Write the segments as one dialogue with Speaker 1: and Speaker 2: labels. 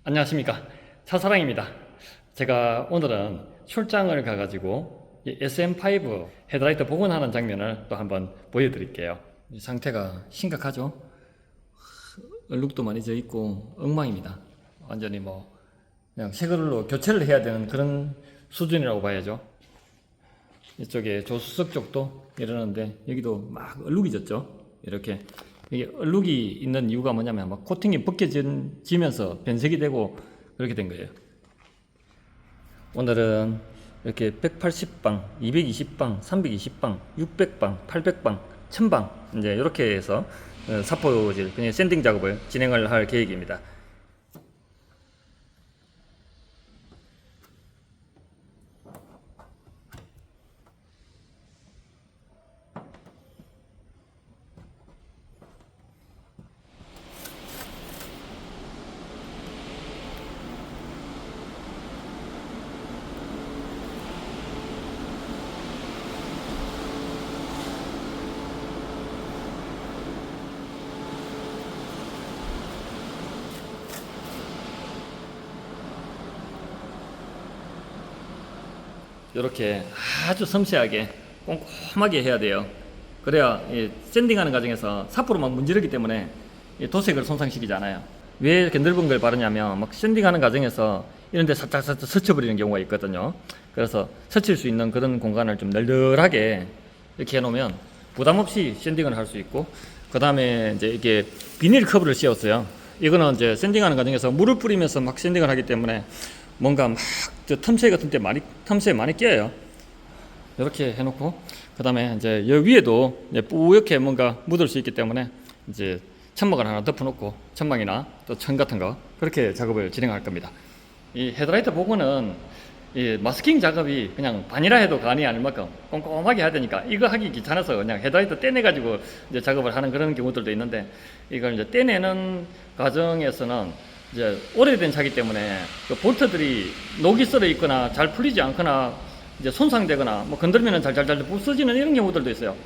Speaker 1: 안녕하십니까, 차사랑입니다. 제가 오늘은 출장을 가가지고 이 SM5 헤드라이트 복원하는 장면을 또 한번 보여드릴게요. 이 상태가 심각하죠. 얼룩도 많이 져 있고 엉망입니다. 완전히 뭐 그냥 새 걸로 교체를 해야 되는 그런 수준이라고 봐야죠. 이쪽에 조수석 쪽도 이러는데 여기도 막 얼룩이 졌죠. 이렇게 이게 얼룩이 있는 이유가 뭐냐면 막 코팅이 벗겨지면서 변색이 되고 그렇게 된 거예요. 오늘은 이렇게 180방, 220방, 320방, 600방, 800방, 1000방 이제 이렇게 해서 사포질 그냥 샌딩 작업을 진행을 할 계획입니다. 이렇게 아주 섬세하게 꼼꼼하게 해야 돼요. 그래야 샌딩하는 과정에서 사포로 막 문지르기 때문에 도색을 손상시키지 않아요. 왜 이렇게 넓은 걸 바르냐면 막 샌딩하는 과정에서 이런 데 살짝 스쳐버리는 경우가 있거든요. 그래서 스칠 수 있는 그런 공간을 좀 널널하게 이렇게 해놓으면 부담 없이 샌딩을 할 수 있고, 그 다음에 이제 이게 비닐 커브를 씌웠어요. 이거는 이제 샌딩하는 과정에서 물을 뿌리면서 막 샌딩을 하기 때문에 뭔가 막 틈새 같은 데 틈새에 많이 껴요. 이렇게 해놓고 그 다음에 이제 여기 위에도 이제 뿌옇게 뭔가 묻을 수 있기 때문에 이제 천막을 하나 덮어놓고 천막이나 또 천 같은 거 그렇게 작업을 진행할 겁니다. 이 헤드라이트 복원은 이 마스킹 작업이 그냥 반이라 해도 간이 아닐 만큼 꼼꼼하게 해야 되니까 이거 하기 귀찮아서 그냥 헤드라이트 떼내가지고 이제 작업을 하는 그런 경우들도 있는데, 이걸 이제 떼내는 과정에서는 이제 오래된 차기 때문에 그 볼트들이 녹이 썰어 있거나 잘 풀리지 않거나 이제 손상되거나 뭐 건들면은 잘잘잘 부서지는 이런 경우들도 있어요.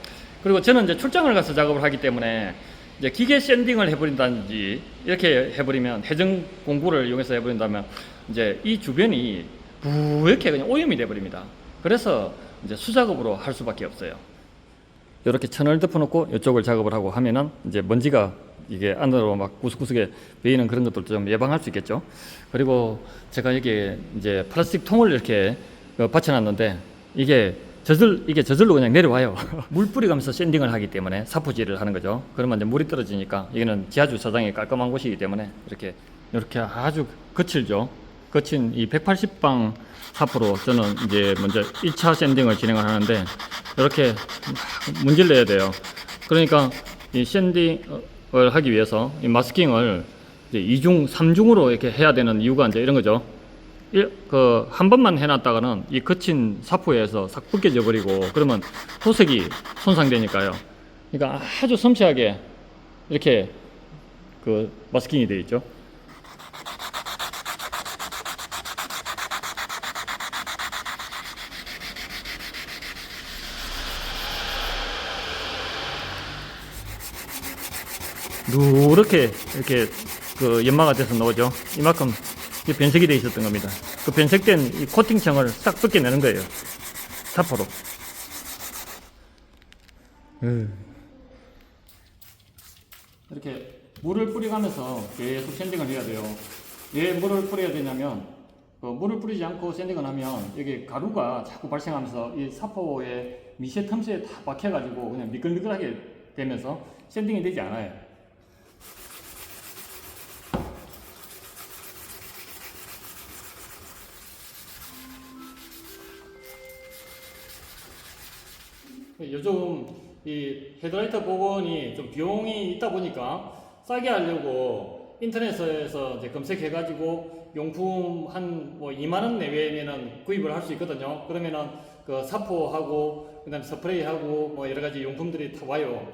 Speaker 1: 그리고 저는 이제 출장을 가서 작업을 하기 때문에 이제 기계 샌딩을 해버린다든지 이렇게 해버리면, 해정 공구를 이용해서 해버린다면 이제 이 주변이 부옇게 그냥 오염이 돼버립니다. 그래서 이제 수작업으로 할 수밖에 없어요. 이렇게 천을 덮어놓고 이쪽을 작업을 하고 하면은 이제 먼지가 이게 안으로 막 구석구석에 베이는 그런 것들도 좀 예방할 수 있겠죠. 그리고 제가 여기 이제 플라스틱 통을 이렇게 받쳐놨는데 이게 저절로 그냥 내려와요. 물 뿌리가면서 샌딩을 하기 때문에 사포질을 하는 거죠. 그러면 이제 물이 떨어지니까 이거는 지하주 사장이 깔끔한 곳이기 때문에 이렇게 아주 거친 이 180방 사포로 저는 이제 먼저 1차 샌딩을 진행을 하는데 이렇게 문질러야 돼요. 그러니까 이 샌딩을 하기 위해서 이 마스킹을 이제 2중, 3중으로 이렇게 해야 되는 이유가 이제 이런 거죠. 한 번만 해놨다가는 이 거친 사포에서 싹 벗겨져 버리고 그러면 토색이 손상되니까요. 그러니까 아주 섬세하게 이렇게 그 마스킹이 되어 있죠. 누렇게 이렇게 그 연마가 돼서 나오죠. 이만큼 변색이 되어 있었던 겁니다. 그 변색된 이 코팅층을 싹 벗겨내는 거예요, 사포로. 이렇게 물을 뿌려가면서 계속 샌딩을 해야 돼요. 왜 물을 뿌려야 되냐면 물을 뿌리지 않고 샌딩을 하면 여기 가루가 자꾸 발생하면서 이 사포에 미세 틈새에 다 박혀가지고 그냥 미끌미끌하게 되면서 샌딩이 되지 않아요. 요즘 이 헤드라이트 복원이 좀 비용이 있다 보니까 싸게 하려고 인터넷에서 이제 검색해가지고 용품 한 뭐 2만원 내외면은 구입을 할 수 있거든요. 그러면은 그 사포하고 그다음에 스프레이하고 뭐 여러 가지 용품들이 다 와요.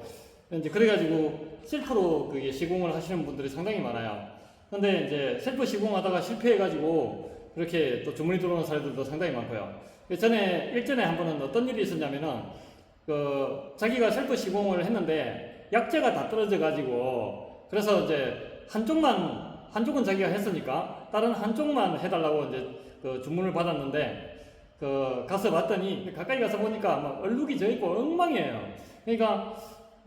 Speaker 1: 이제 그래가지고 셀프로 그게 시공을 하시는 분들이 상당히 많아요. 근데 이제 셀프 시공하다가 실패해가지고 그렇게 또 주문이 들어오는 사례들도 상당히 많고요. 일전에 한 번은 어떤 일이 있었냐면은 자기가 셀프 시공을 했는데 약재가 다 떨어져 가지고 그래서 이제 한쪽만 한쪽은 자기가 했으니까 다른 한쪽만 해달라고 이제 그 주문을 받았는데 그 가서 봤더니 가까이 가서 보니까 막 얼룩이 져 있고 엉망이에요. 그러니까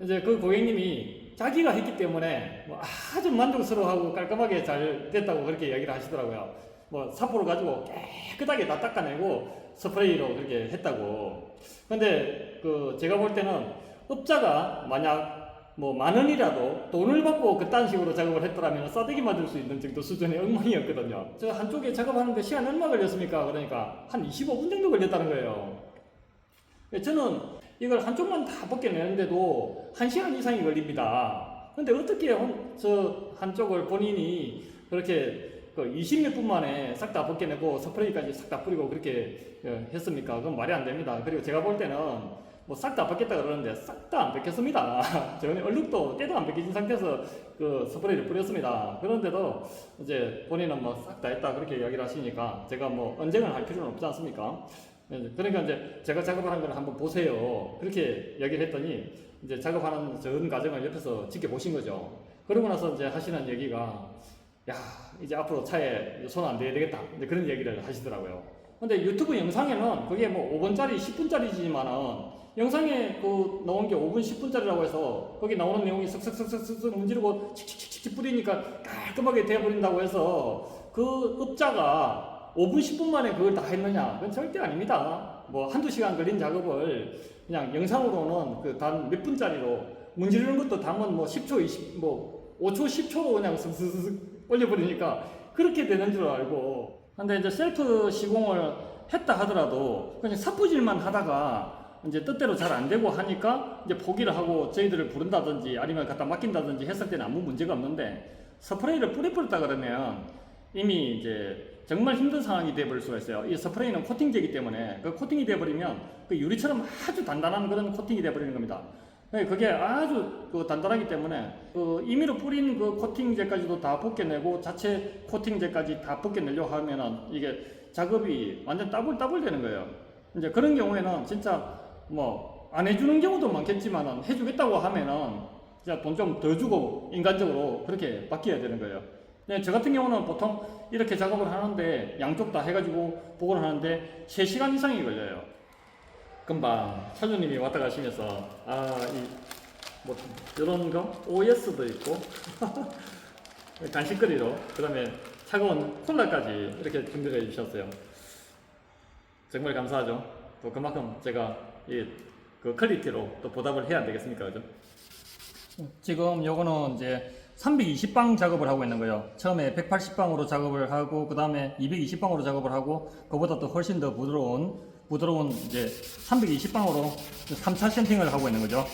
Speaker 1: 이제 그 고객님이 자기가 했기 때문에 뭐 아주 만족스러워하고 깔끔하게 잘 됐다고 그렇게 이야기를 하시더라고요. 뭐 사포를 가지고 깨끗하게 다 닦아내고 스프레이로 그렇게 했다고. 근데 그 제가 볼 때는 업자가 만약 뭐 10,000원이라도 돈을 받고 그딴 식으로 작업을 했더라면 싸대기 맞을 수 있는 정도 수준의 엉망이었거든요. 저 한쪽에 작업하는데 시간 얼마 걸렸습니까? 그러니까 한 25분 정도 걸렸다는 거예요. 저는 이걸 한쪽만 다 벗겨내는데도 1시간 이상이 걸립니다. 근데 어떻게 저 한쪽을 본인이 그렇게 20몇 분 만에 싹 다 벗겨내고 스프레이까지 싹 다 뿌리고 그렇게 했습니까? 그건 말이 안 됩니다. 그리고 제가 볼 때는 뭐 싹 다 벗겼다 그러는데 싹 다 안 벗겼습니다. 저는 얼룩도 때도 안 벗겨진 상태에서 그 스프레이를 뿌렸습니다. 그런데도 이제 본인은 뭐 싹 다 했다 그렇게 이야기를 하시니까 제가 뭐 언쟁을 할 필요는 없지 않습니까? 그러니까 이제 제가 작업을 한 걸 한번 보세요. 그렇게 이야기를 했더니 이제 작업하는 전 과정을 옆에서 지켜보신 거죠. 그러고 나서 이제 하시는 얘기가 야, 이제 앞으로 차에 손 안 대야 되겠다. 이제 그런 얘기를 하시더라고요. 근데 유튜브 영상에는 그게 뭐 5분짜리, 10분짜리지만은 영상에 그 나온 게 5분, 10분짜리라고 해서 거기 나오는 내용이 쓱쓱쓱쓱쓱 문지르고 칙칙칙칙 뿌리니까 깔끔하게 되어버린다고 해서 그 업자가 5분, 10분 만에 그걸 다 했느냐? 그건 절대 아닙니다. 뭐 한두 시간 걸린 작업을 그냥 영상으로는 그 단 몇 분짜리로 문지르는 것도 단문 뭐 10초, 20, 뭐 5초, 10초로 그냥 슥슥슥 올려버리니까 그렇게 되는 줄 알고. 근데 이제 셀프 시공을 했다 하더라도 그냥 삿부질만 하다가 이제 뜻대로 잘 안 되고 하니까 이제 포기를 하고 저희들을 부른다든지 아니면 갖다 맡긴다든지 했을 때는 아무 문제가 없는데 스프레이를 뿌렸다 그러면 이미 이제 정말 힘든 상황이 되어버릴 수가 있어요. 이 스프레이는 코팅제이기 때문에 그 코팅이 되어버리면 그 유리처럼 아주 단단한 그런 코팅이 되어버리는 겁니다. 그게 아주 그 단단하기 때문에 그 임의로 뿌린 그 코팅제까지도 다 벗겨내고 자체 코팅제까지 다 벗겨내려고 하면은 이게 작업이 완전 따블따블 되는 거예요. 이제 그런 경우에는 진짜 뭐 안 해주는 경우도 많겠지만은 해주겠다고 하면은 진짜 돈 좀 더 주고 인간적으로 그렇게 바뀌어야 되는 거예요. 네, 저 같은 경우는 보통 이렇게 작업을 하는데 양쪽 다 해가지고 복원을 하는데 3시간 이상이 걸려요. 금방 차주님이 왔다 가시면서 뭐 이런 거 OS도 있고 간식거리로 그다음에 차가운 콜라까지 이렇게 준비를 해주셨어요. 정말 감사하죠. 또 그만큼 제가 그 퀄리티로 또 보답을 해야 되겠습니까, 그죠? 지금 요거는 이제 320방 작업을 하고 있는 거예요. 처음에 180방으로 작업을 하고 그 다음에 220방으로 작업을 하고 그보다 또 훨씬 더 부드러운 이제 320방으로 3차 샌딩을 하고 있는 거죠.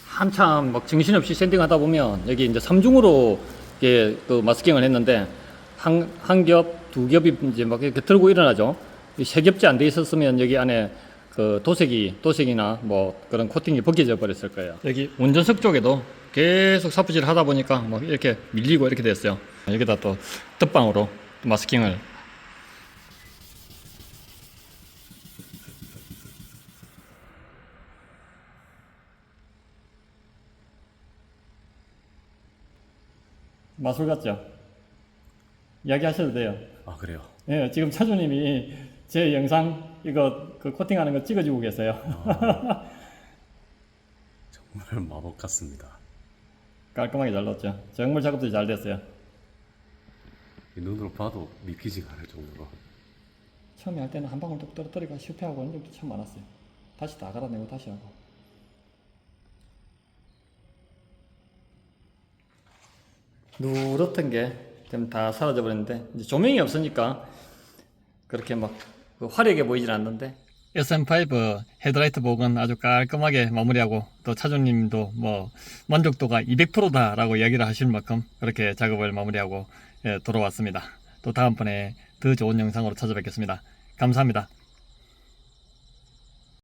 Speaker 1: 한참 막 정신없이 샌딩하다 보면 여기 이제 3중으로 이게 그 마스킹을 했는데 한 겹, 두 겹이 이제 막 이렇게 들고 일어나죠. 3겹째 안 돼 있었으면 여기 안에 그 도색이나 뭐 그런 코팅이 벗겨져 버렸을 거예요. 여기 운전석 쪽에도 계속 사푸질 하다 보니까 뭐 이렇게 밀리고 이렇게 됐어요. 여기다 또 덧방으로 마스킹을. 마술 같죠? 이야기 하셔도 돼요.
Speaker 2: 아, 그래요?
Speaker 1: 예, 지금 차주님이 제 영상 이거 그 코팅하는 거 찍어주고 계세요.
Speaker 2: 정말 마법 같습니다.
Speaker 1: 깔끔하게 잘 넣었죠. 정말 작업도 잘 됐어요.
Speaker 2: 이 눈으로 봐도 믿기지가 않을 정도로.
Speaker 1: 처음에 할 때는 한 방울 뚝 떨어뜨리고 실패하고 하는 적도 참 많았어요. 다시 다 갈아내고 다시 하고. 누렇던 게 좀 다 사라져 버렸는데 이제 조명이 없으니까 그렇게 막 화려하게 보이진 않는데 SM5 헤드라이트 복은 아주 깔끔하게 마무리하고 또 차주님도 뭐 만족도가 200%다 라고 이야기를 하실 만큼 그렇게 작업을 마무리하고 돌아왔습니다. 또 다음번에 더 좋은 영상으로 찾아뵙겠습니다. 감사합니다.